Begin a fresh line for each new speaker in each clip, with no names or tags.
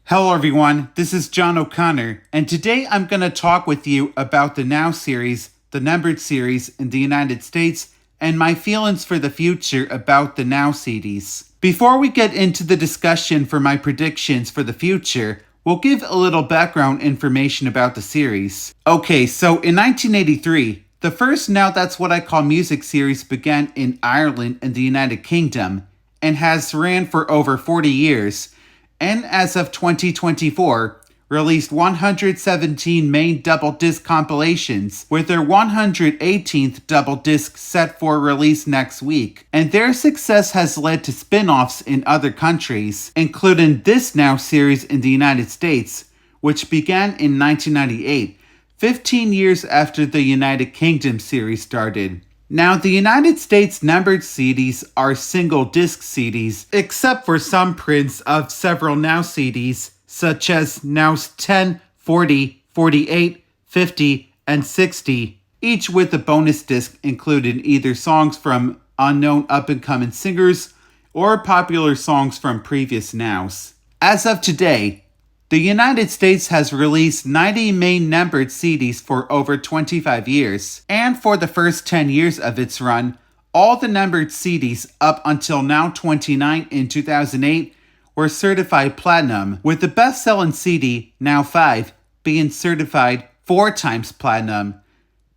Hello everyone, this is John O'Connor, and today I'm going to talk with you about the Now series, the numbered series in the United States, and my feelings for the future about the Now CDs. Before we get into the discussion for my predictions for the future, we'll give a little background information about the series. Okay, so in 1983, the first Now That's What I Call Music series began in Ireland and the United Kingdom, and has ran for over 40 years, and as of 2024, released 117 main double disc compilations, with their 118th double disc set for release next week. And their success has led to spin-offs in other countries, including this Now series in the United States, which began in 1998, 15 years after the United Kingdom series started. Now, the United States numbered CDs are single disc CDs, except for some prints of several Now CDs, such as Now's 10, 40, 48, 50, and 60, each with a bonus disc including either songs from unknown up-and-coming singers or popular songs from previous Nows. As of today, the United States has released 90 main numbered CDs for over 25 years, and for the first 10 years of its run, all the numbered CDs up until Now 29 in 2008 were certified platinum, with the best-selling CD, Now 5, being certified 4 times platinum,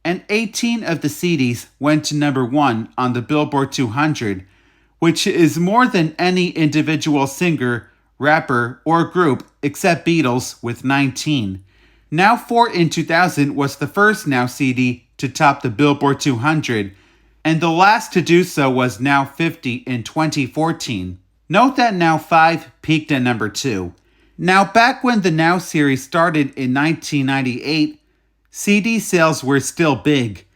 and 18 of the CDs went to number 1 on the Billboard 200, which is more than any individual singer, rapper, or group except Beatles with 19. Now 4 in 2000 was the first Now CD to top the Billboard 200, and the last to do so was Now 50 in 2014. Note that Now 5 peaked at number 2. Now, back when the Now series started in 1998, CD sales were still big.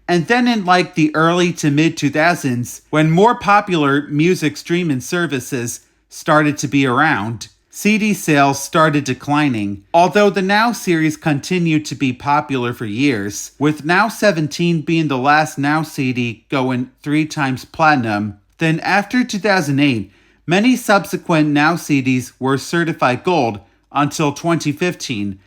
And then in like the early to mid 2000s, when more popular music streaming services started to be around, CD sales started declining, although the Now series continued to be popular for years, with Now 17 being the last Now CD going 3 times platinum. Then after 2008, many subsequent Now CDs were certified gold until 2015,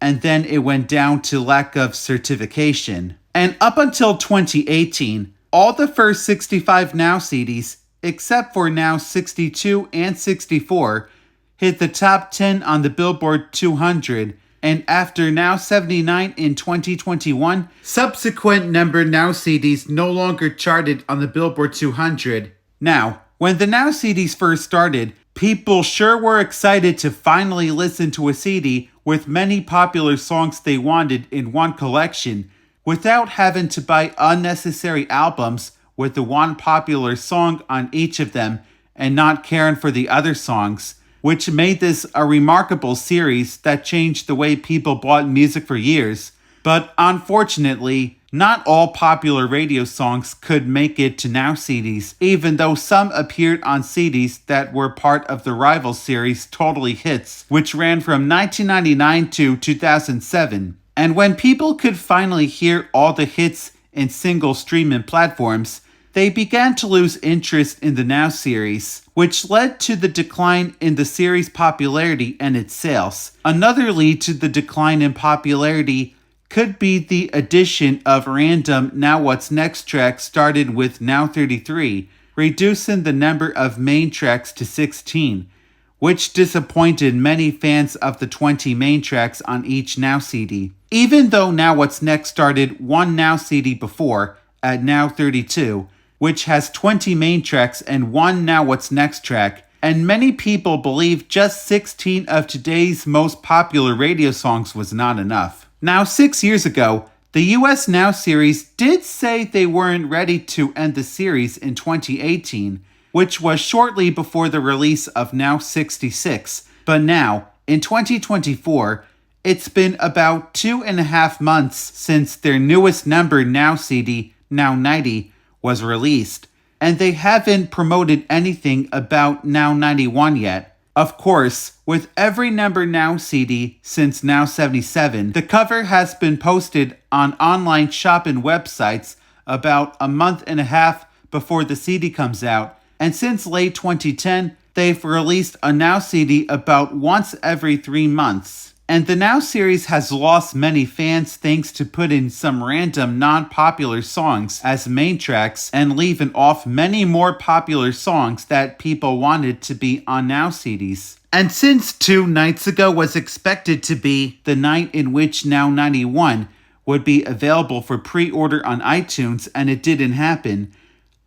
and then it went down to lack of certification. And up until 2018, all the first 65 Now CDs, except for Now 62 and 64, hit the top 10 on the Billboard 200, and after Now 79 in 2021, subsequent numbered Now CDs no longer charted on the Billboard 200. Now, when the Now CDs first started, people sure were excited to finally listen to a CD with many popular songs they wanted in one collection, without having to buy unnecessary albums with the one popular song on each of them and not caring for the other songs, which made this a remarkable series that changed the way people bought music for years. But unfortunately, not all popular radio songs could make it to Now CDs, even though some appeared on CDs that were part of the rival series Totally Hits, which ran from 1999 to 2007. And when people could finally hear all the hits in single streaming platforms, they began to lose interest in the Now series, which led to the decline in the series' popularity and its sales. Another lead to the decline in popularity could be the addition of random Now What's Next tracks started with Now 33, reducing the number of main tracks to 16, which disappointed many fans of the 20 main tracks on each Now CD. Even though Now What's Next started one Now CD before, at Now 32, which has 20 main tracks and one Now What's Next track, and many people believe just 16 of today's most popular radio songs was not enough. Now, 6 years ago, the US Now series did say they weren't ready to end the series in 2018, which was shortly before the release of Now 66, but now, in 2024, it's been about 2.5 months since their newest numbered Now CD, Now 90, was released, and they haven't promoted anything about Now 91 yet. Of course, with every numbered Now CD since Now 77, the cover has been posted on online shopping websites about a month and a half before the CD comes out, and since late 2010, they've released a Now CD about once every 3 months. And the Now series has lost many fans thanks to putting some random non-popular songs as main tracks and leaving off many more popular songs that people wanted to be on Now CDs. And since 2 nights ago was expected to be the night in which Now 91 would be available for pre-order on iTunes and it didn't happen,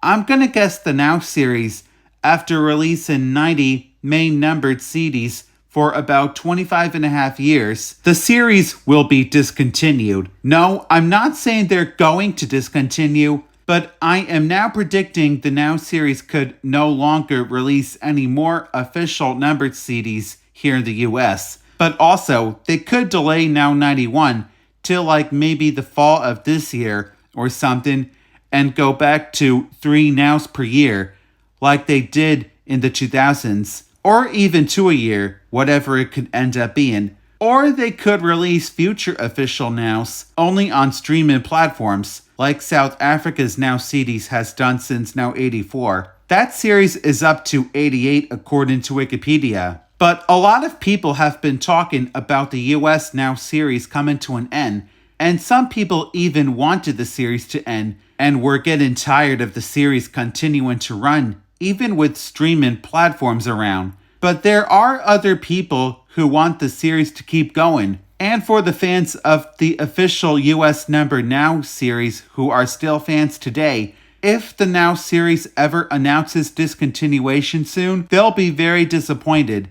I'm gonna guess the Now series, after releasing 90 main numbered CDs for about 25 and a half years, the series will be discontinued. No, I'm not saying they're going to discontinue, but I am now predicting the Now series could no longer release any more official numbered CDs here in the US. But also, they could delay Now 91 till like maybe the fall of this year or something and go back to 3 Nows per year like they did in the 2000s. Or even 2 a year, whatever it could end up being. Or they could release future official Nows only on streaming platforms, like South Africa's Now CDs has done since Now 84. That series is up to 88 according to Wikipedia. But a lot of people have been talking about the US Now series coming to an end, and some people even wanted the series to end and were getting tired of the series continuing to run, even with streaming platforms around. But there are other people who want the series to keep going. And for the fans of the official US Number Now series who are still fans today, if the Now series ever announces discontinuation soon, they'll be very disappointed.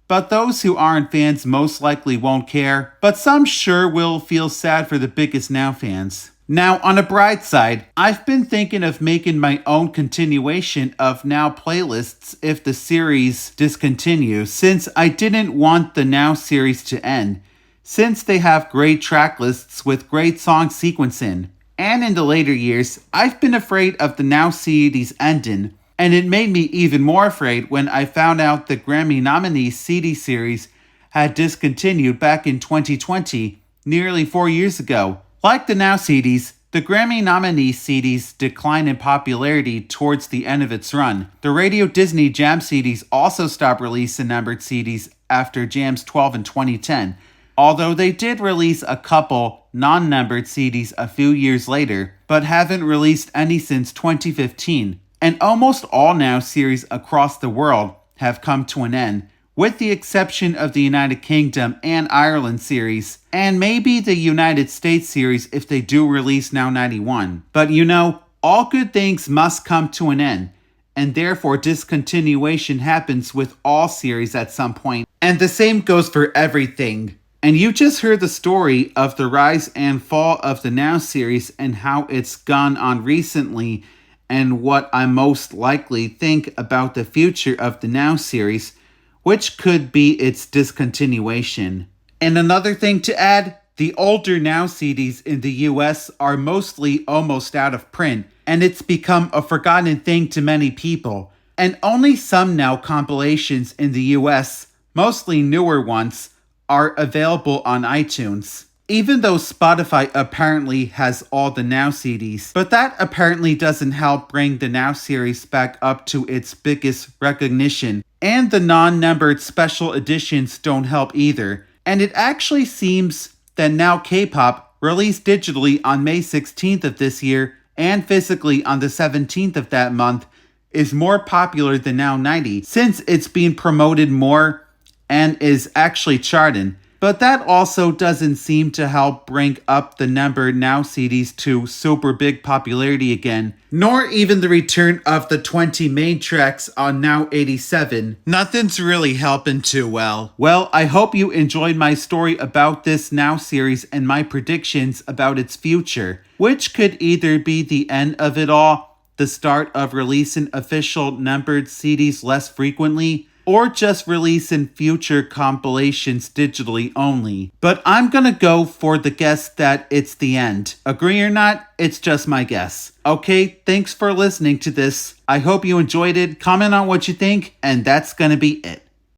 But those who aren't fans most likely won't care, but some sure will feel sad for the biggest Now fans. Now, on a bright side, I've been thinking of making my own continuation of Now playlists if the series discontinues, since I didn't want the Now series to end, since they have great track lists with great song sequencing. And in the later years, I've been afraid of the Now CDs ending, and it made me even more afraid when I found out the Grammy nominee CD series had discontinued back in 2020, nearly 4 years ago. Like the Now CDs, the Grammy nominee CDs declined in popularity towards the end of its run. The Radio Disney Jam CDs also stopped releasing numbered CDs after Jam's 12 in 2010, although they did release a couple non-numbered CDs a few years later, but haven't released any since 2015. And almost all Now series across the world have come to an end, with the exception of the United Kingdom and Ireland series, and maybe the United States series if they do release Now 91. But you know, all good things must come to an end, and therefore discontinuation happens with all series at some point. And the same goes for everything. And you just heard the story of the rise and fall of the Now series and how it's gone on recently, and what I most likely think about the future of the Now series, which could be its discontinuation. And another thing to add, the older Now CDs in the US are mostly almost out of print, and it's become a forgotten thing to many people. And only some Now compilations in the US, mostly newer ones, are available on iTunes. Even though Spotify apparently has all the Now CDs, but that apparently doesn't help bring the Now series back up to its biggest recognition. And the non-numbered special editions don't help either. And it actually seems that Now K-pop, released digitally on May 16th of this year and physically on the 17th of that month, is more popular than Now 90, since it's being promoted more and is actually charting. But that also doesn't seem to help bring up the numbered Now CDs to super big popularity again, nor even the return of the 20 main tracks on Now 87. Nothing's really helping too well. Well, I hope you enjoyed my story about this Now series and my predictions about its future, which could either be the end of it all, the start of releasing official numbered CDs less frequently, or just releasing future compilations digitally only. But I'm gonna go for the guess that it's the end. Agree or not, it's just my guess. Okay, thanks for listening to this. I hope you enjoyed it. Comment on what you think, and that's gonna be it.